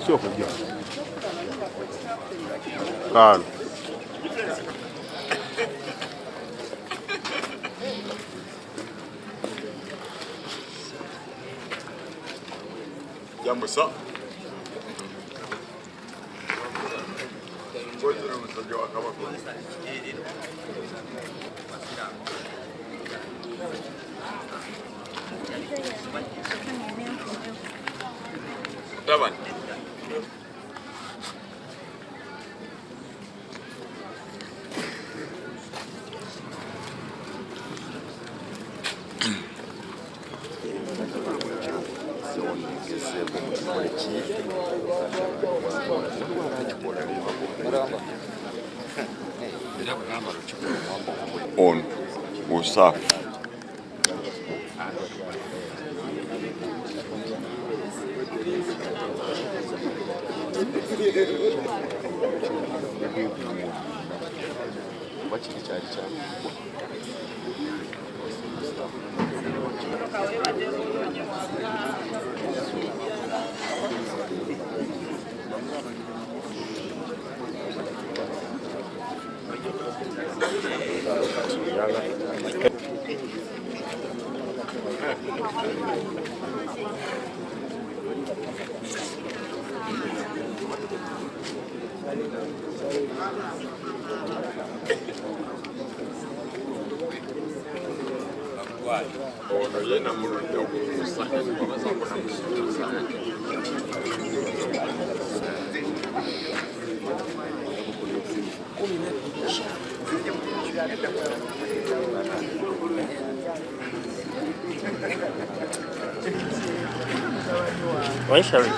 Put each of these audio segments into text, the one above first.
Sio kujua. Kan. Jambo sawa. Ngoja nitajua kama kuna. Taban. On usafi. Why Sharif?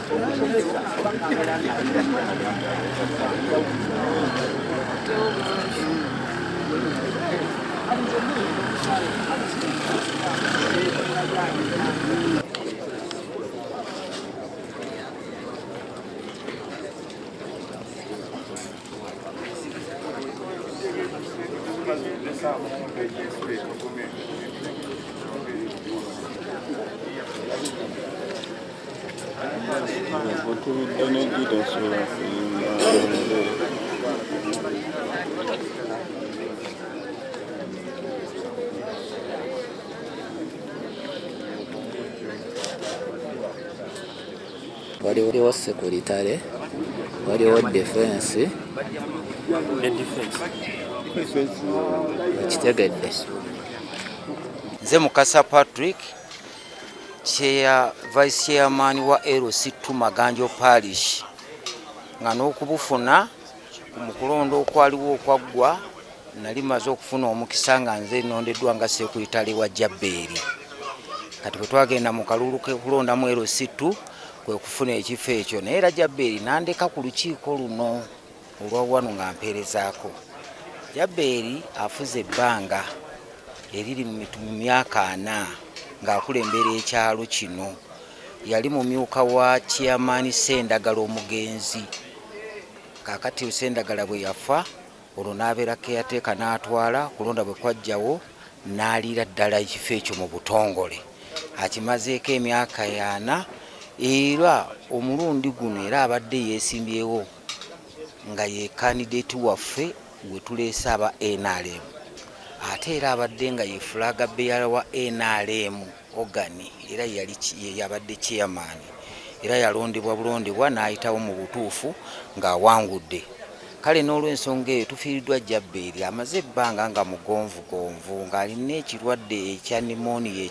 Waliwo sekuritale, waliwo defense. Kitegedde. Nze Mukasa Patrick, Vice Chairman wa LC2 Maganjo Parish, nga n'okubufuna mu kulonda okwaliwo okwaggwa nali maze okufuna omukisa nga nze nondeddwa nga sekuritale wa Jabbeeri. Kati bwe twagenda mu kalulu k'okulondamu LC2 kwe kufuna ekifo ekyo, naye era Jabbeeri nandeka ku lukiiko luno olwa wano nga mpeerezaako. Jabbeeri afuze ebbanga eriri mu myaka 4 ng'akulembera ekyalo kino. Yali mumyuka wa Chairman Sendagala omugenzi. Kakati Sendagala bwe yafa, olwo n'abeera keyateeka n'atwala, kulonda bwe kwajjawo n'aliira ddala ekifo ekyo mu butongole. Akimazeeko emyaka 4, era omulundi guno era abadde yeesimbyewo nga ye candidate waffe gwe tuleese aba NRM. Ate era abadde nga ye flag bearer wa NRM ogani, era yabadde chairman, era yalondebwa bulondebwa n'ayitawo mu butuufu ng'awangudde. Kale n'olw'ensonga eyo tufiiriddwa Jabbeeri amaze ebbanga nga mugonvugonvu ng'alina ekirwadde ekya pneumonia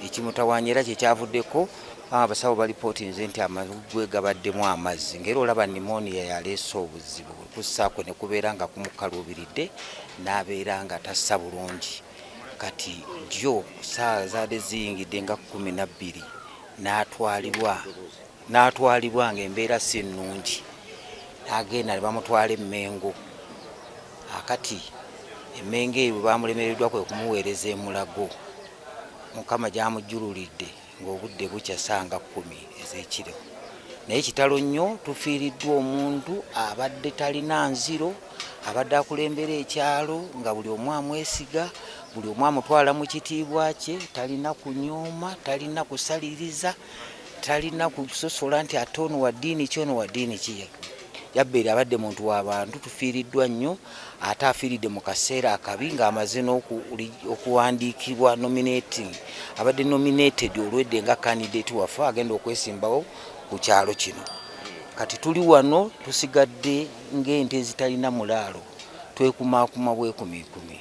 ekimutawaanya era kyekyavuddeko abasawo balipootinze nti amagwe gabaddemu amazzi, ng'era olaba pneumonia yaleese obuzibu kussaako ne kubeera nga kumukaluubiridde n'abeera nga tassa bulungi. Kati jjo ssaawa zaadde ziyingidde nga 12 n'atwalibwa ng'embeera si nnungi. n'agenda ne bamutwala Emmengo. Akati Emmengo eyo bamulemereddwa kwe kumuweereza e Mulago. Mukama gyamujjululidde ng'obudde bukyasanga 10 ez'ekiro. Naye kitalo nnyo tufiiriddwa omuntu abadde talina nziro, abadde akulembera ekyalo nga buli omu amwesiga, buli omu amutwala mu kitiibwa kye, talina kunyooma, talina kusaliriza, talina kusosola nti ate ono wa ddiini ki ono wa ddiini ki. Jabbeeri abadde muntu w'abantu, tufiiriddwa nnyo, ate afiiridde mu kaseera akabi ng'amaze n'okuwandiikibwa nominating. Abadde nominated olwedde nga candidate waffe agenda okwesimbawo ku kyalo kino. Kati tuli wano tusigadde ng'ente ezitalina mulaalo, twekumaakuma bwekumiikumi.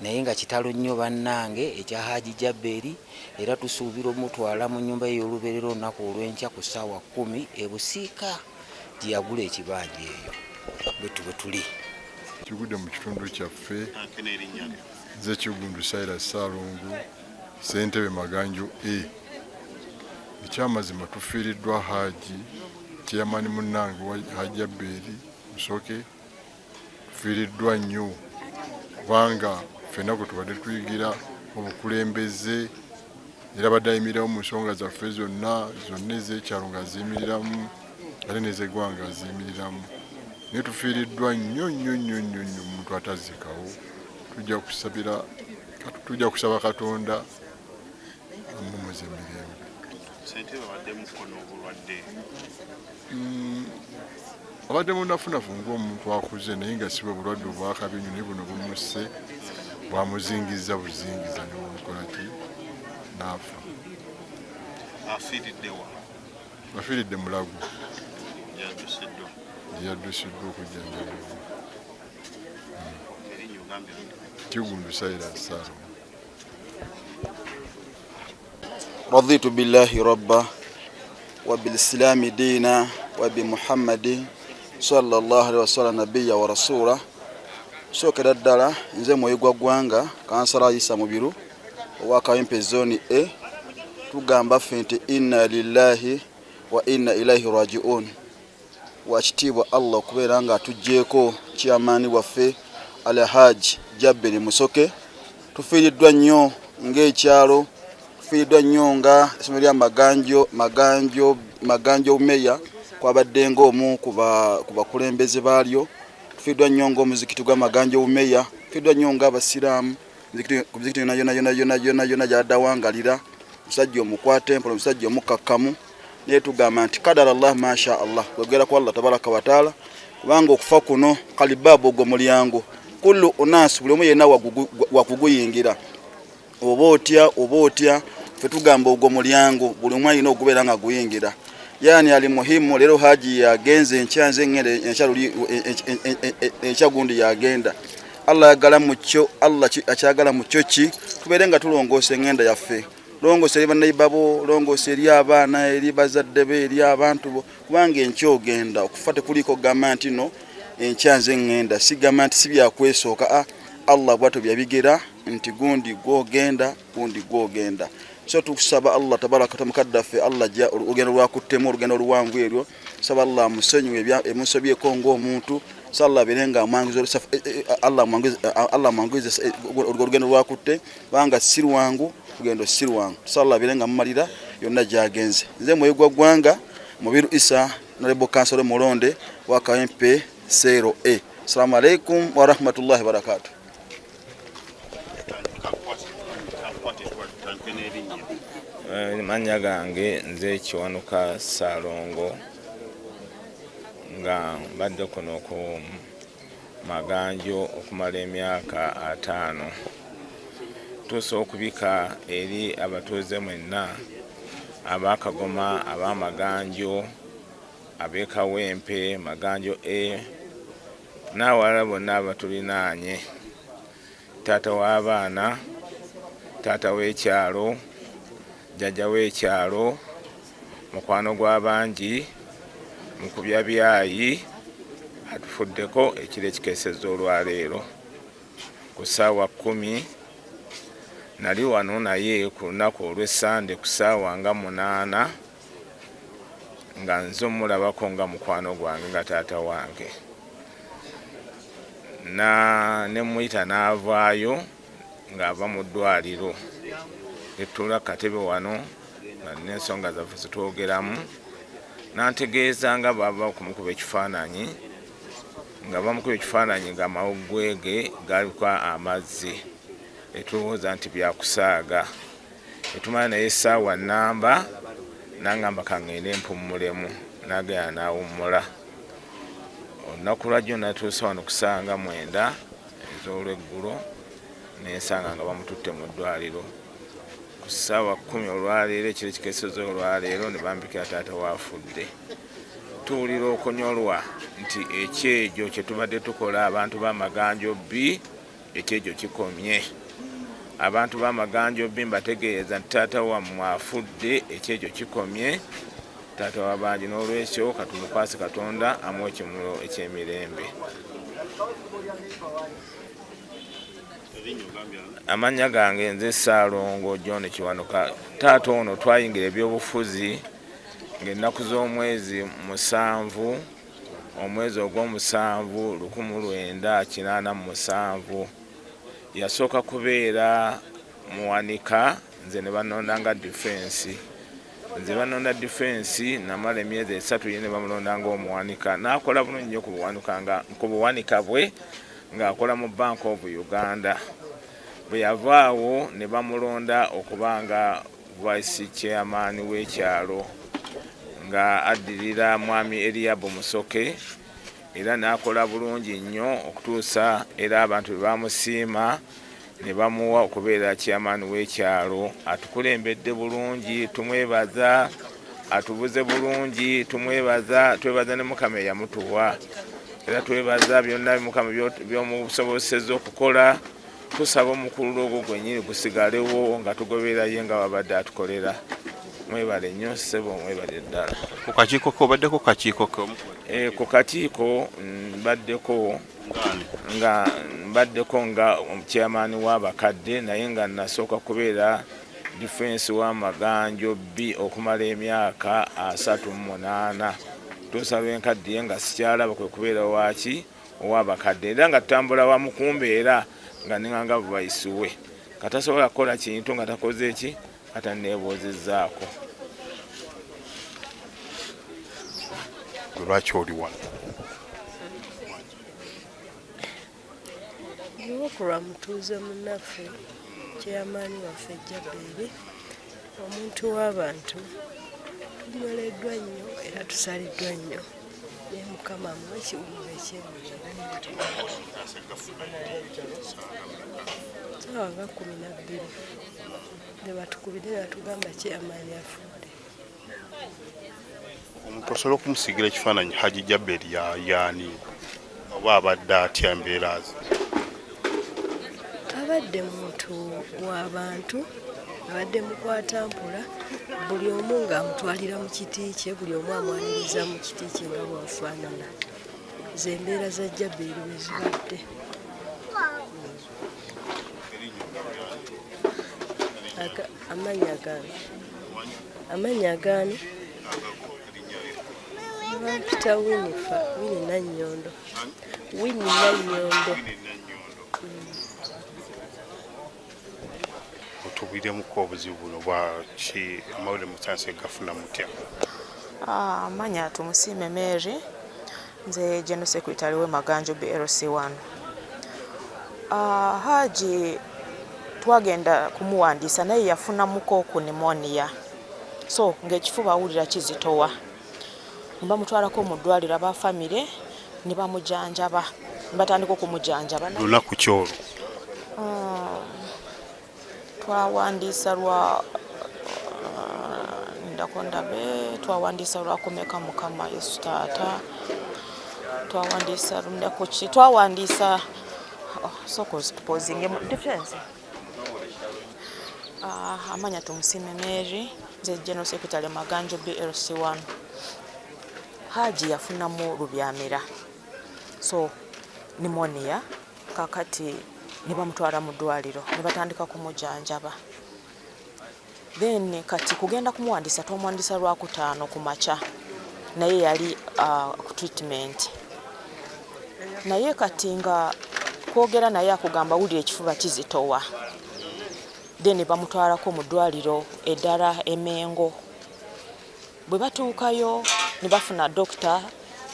Naye nga kitalo nnyo bannange ekya Hajji Jabbeeri, era tusuubira omutwala mu nnyumba ye y'olubeerera olunaku olw'enkya ku ssaawa 10 e Busiika gye yagula ekibanja eyo. Bwe tuli kigudde mu kitundu kyaffe. Nze Kigundu Cyrus Ssalongo, Ssentebe Maganjo A. Ekyamazima tufiiriddwa Hajji Chairman munnange wa Hajji Jabbeeri Musoke, tufiiriddwa nnyo kubanga ffenna gwe tubadde tuyigira obukulembeze, era badde ayimiriramu mu nsonga zaffe zonna ez'ekyalo ng'aziyimiriramu ate n'ez'eggwanga aziyimiriramu. Naye tufiiriddwa nnyo omuntu atazikawo. Tujja kusaba Katonda amumuze emirembe. Abadde munafunafu ng'omuntu akuze, naye nga si bwe bulwadde obwakabi nnyo, naye buno bumusse bwamuzingiza buzingiza ne bumukola ki n'afa. Afiiridde Mulago gye yaddusiddwa okujjanjabibwa. Kigundu Cyrus Ssalongo. رضيت بالله ربا وبالإسلام دينا وبمحمد صلى الله عليه وسلم نبيا ورسولا. Sookera ddala nze Mwoyo Gwanga kansala Isa Mubiru owa Kawempe zone E, tugamba ffe nti inna lillahi wa inna ilaihi raji'un. Wakitiibwa Allah okubeera nga atuggyeko chairman waffe Alhaji Jabbeeri Musoke. Tufiiriddwa nnyo ng'ekyalo, tufiiriddwa nnyo nga essomero lya Maganjo Meya kwabadde ng'omu ku bakulembeze baalyo. Tufiiriddwa nnyo ng'omuzikiti gwa Maganjo Meya, tufiiriddwa nnyo ng'Abasiraamu ku muzikiti yonna gy'addawangalira, omusajja omukwate mpola, omusajja omukakkamu. Naye tugamba nti kadara Allah masha Allah, kwegera ku Allah tabaraka wa taala, kubanga okufa kuno kalibabu ogwo mulyango, kullu unas, buli omu yenna wakuguyingira. Oba otya ffe tugamba ogwo mulyango, buli omu alina okubeera nga guyingira. Yani ali muhimu. Leero Haji yagenze enkya, nze ngende enkya gundi yagenda. Allah yagala mucyo, Allah akyagala mucyo ki, tubeere nga tulongoosa engenda yaffe, longoosa eri bannayibabo, longoosa eri abaana, eri bazadde be, eri abantu bo, kubanga enkya ogenda okufa tekuliko gamba nti no enkya nze ngenda, si gamba nti si byakwesooka. Allah bw'atyo byabigera nti gundi gwogenda, gundi gwogenda. So tukusaba Allah tabaraka wa mukaddafe, Allah jja olugendo lwakuttemu, olugendo oluwanvu eryo, saba Allah musonyiwe emusobyeko ng'omuntu, salla berenga amwangiza, Allah mwangiza olugendo lwakutte, banga sirwangu lugendo sirwangu, salla berenga mumalira yonna gyagenze. Nze Mwoyo Gwanga Mubiru Isa, Honorable Councillor Mulonde wa Kawempe 0A. Assalamu alaikum wa rahmatullahi wa barakatuh. Manya gange nze Kiwanuka Ssalongo, nga mbadde kuno ku Maganjo okumala emyaka 5. Tusobola okubika eri abatuuze mwenna ab'Akagoma, ab'Amaganjo, ab'e Kawempe, Maganjo A, n'awalala bonna abatulinaanye, taata w'abaana, taata w'ekyalo, jjajja w'ekyalo, mukwano gw'abangi, mukubya byayi, atufuddeko ekiro ekikeesezza olwaleero ku ssaawa 10. Nali wano naye ku lunaku olw'Essande ku ssaawa nga 8, nga nze omulabako nga mukwano gwange nga taata wange ne muyita n'avaayo ng'ava mu ddwaliro etula katebe wano n'ensonga zaffe zitwogeramu n'antegeeza nga bava okumukuba ekifaananyi nga bamukuba ekifaananyi nga amawuggwe ge galiko amazzi etulowooza nti byakusaaga etumala naye essaawa nnamba nangamba kangende mpummulemu nagenda n'awummula olunaku lwajjo natuusa wano kusanga 9 ez'olweggulo nensanga nga bamututte mu ddwaliro ku ssaawa 10 olwaleero ekiro ekikeesezo olwaleero ne bambikira taata waafudde tuwulira okonyolwa nti ekyejo kye tubadde tukola abantu b'amaganjobbi ekyejo kikomye abantu b'amaganjobbi mbategeeza nti taata wammwe afudde ekyejo kikomye taata wabangi n'olwekyo katumukwase katonda amuwa ekimulo ekyemirembe amannya gange nze Ssaalongo John Kiwanuka taata ono twayingira ebyobufuzi ng'ennaku z'omwezi 7 omwezi ogw'omusanvu 1987 yasooka kubeera muwanika nze ne banondanga defense nze banonda defense namala emyezi 3 ye ne bamulondanga omuwanika n'akola bulungi nnyo ku buwanika bwe ng'akola mu Bank of Uganda bwe yavaawo ne bamulonda okubanga vice chairman w'ekyalo nga addirira mwami Eliabu Musoke era n'akola bulungi nnyo okutuusa era abantu bwe bamusiima ne bamuwa okubeera chairman w'ekyalo atukulembedde bulungi tumwebaza atubuze bulungi tumwebaza twebaza ne Mukama eyamutuwa era twebaza byonna Mukama by'omusobozesezza okukola tusaba omukulu ogwo gwennyini gusigalewo nga tugoberera ye nga babadde atukolera mwebale nnyo ssebo mwebale ddala ku kakiiko ko obaddeko kakiiko ko ku kakiiko mbaddeko nga chairman w'abakadde naye nga nasooka kubeera defense w'amaganjobbi okumala emyaka 38 tusaba enkaddiye nga sikyalaba kwe kubeera waaki ow'abakadde era nga tutambula wamu kumbeera nga ninganga vice we katasobola kukola kintu nga takoze eki ataneebozezzaako lwaki oli wano Niwokulwa mutuuze munnaffe kyeyamaani waffe Jabbeeri omuntu w'abantu tunyoleddwa nnyo era tusaliddwa nnyo naye Mukama amuwe ekiwumbe ekyemirembe saawa nga 12 ne batukubire ne batugamba kyeyamaani afudde omuntu osobola okumusigira ekifaananyi Haji Jabbeeri yaani oba abadde atya embeera ze abadde muntu w'abantu abadde mukwatampula buli omu ng'amutwalira mu kiti kye buli omu amwaniriza mu kiti kye nga bw'afaanana ze embeera za Jabbeeri bwe zibadde amanya gaani bampita Winnie Nannyondo otubwiremuko obuzibu buno bwaki amawulire musanze gafuna mutya amanya Tumusiime Mary nze General Secretary we Maganjobbi LC1 Haji twagenda kumuwandiisa naye yafunamuko ku pneumonia so ng'ekifuba awulira kizitowa bamutwalako mu ddwaliro aba famire ne bamujanjaba batandika okumujanjaba lunaku kyolo twawandiisa lwa ndakondabe twawandiisa lwa kumeka Mukama Yesu taata twawandiisa lunaku ki twawandiisa soko posing defense amanya Tumusiime Mary nze General Secretary Maganjobbi LC1 Haji yafunamu lubyamira so pneumonia kakati ne bamutwala mu ddwaliro ne batandika kumujanjaba then kati kugenda kumuwandiisa twamwandiisa lwa 5 ku makya naye yali ku treatment naye kati nga kwogera naye akugamba wulira ekifuba kizitowa then bamutwalako mu ddwaliro eddala Emengo bwe batuukayo ne bafuna dokita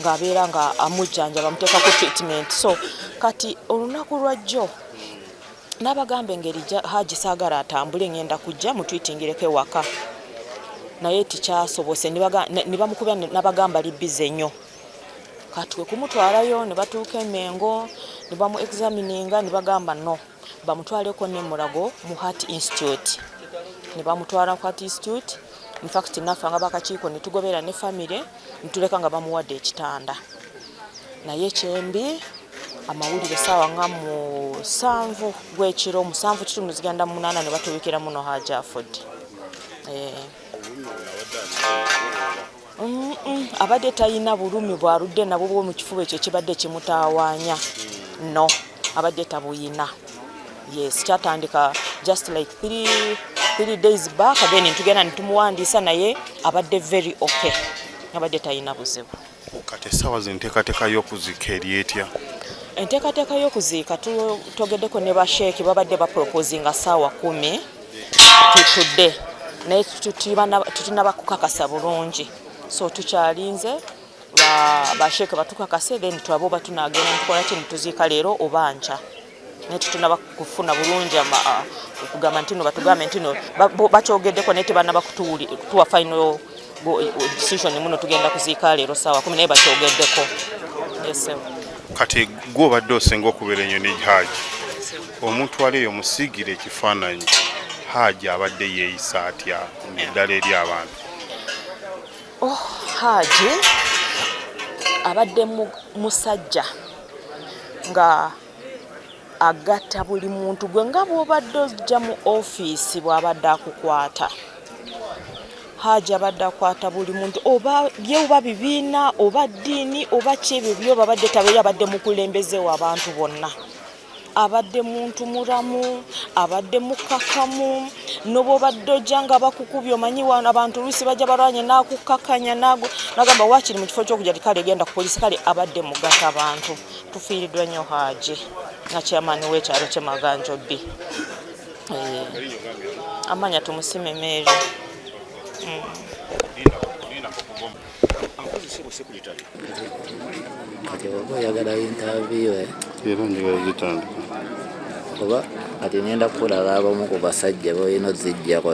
ng'abeera nga amujjanja bamuteeka ku treatment so kati olunaku lwajjo n'abagamba engeri Haji saagala atambule ngenda kujja mutwitingireko ewaka naye tikyasobose ne bamukubya n'abagamba libbize nnyo kati kwe kumutwalayo ne batuuka Emengo ne bamu examininga ne bagamba no bamutwaleko ne Mulago mu Heart Institute ne bamutwala ku Heart Institute in fact naffe nga bakakiiko ne tugobera ne family ne tuleka nga bamuwadde ekitanda naye kyembi amawulire saawa nga mu 7 gw'ekiro 7:8 ne batubikira muno Haji Afford abadde talina bulumi bwaludde nabwo bwo mu kifuba ekyo kibadde kimutawaanya no abadde tabuyina yes kyatandika just like 3 days back then tugenda nitumuwandiisa naye abadde very okay abadde talina buzibu kati essaawa zenteekateeka y'okuziika eri etya enteekateeka y'okuziika tutogeddeko ne basheeki babadde baproposinga ssaawa 10 tutudde naye tutunaba kukakasa bulungi so tukyalinze basheeke batukakase then twabo batunagenda ntukola ki nituziika leero oba nkya naye tutunaba kufuna bulungi okugamba nti no batugambe nti no bakyogeddeko naye tebanaba kutuwa final decision muno tugenda kuziika leero ssaawa 10 naye bakyogeddeko yes kati gwe obadde osenga okubeera ennyo ne Haji omuntu wali eyo musiigire ekifaananyi Haji abadde yeeyisa atya neddala eri abantu Haji abadde musajja nga agatta buli muntu gwe nga bw'obadde ojja mu ofiisi bw'abadde akukwata Haji abadde akwata buli muntu oba bibiina oba ddiini oba kyebyo byoba abadde tabeera abadde mukulembeze w'abantu bonna abadde muntu mulamu abadde mukakamu nobo badde ojja nga bakukubye omanyi wano abantu lusi bajja balwanye nakukakanya nagamba wakiri mu kifo ky'okujja kale genda ku polisi kale abadde mugata abantu tufiiriddwa nnyo Haji nga chairman w'ekyalo ky'e Maganjo B amanya tumusime Mary kati oba oyagala interview era njagala gitandika oba ati ngenda kulaba abamu ku basajja boyina ozijjako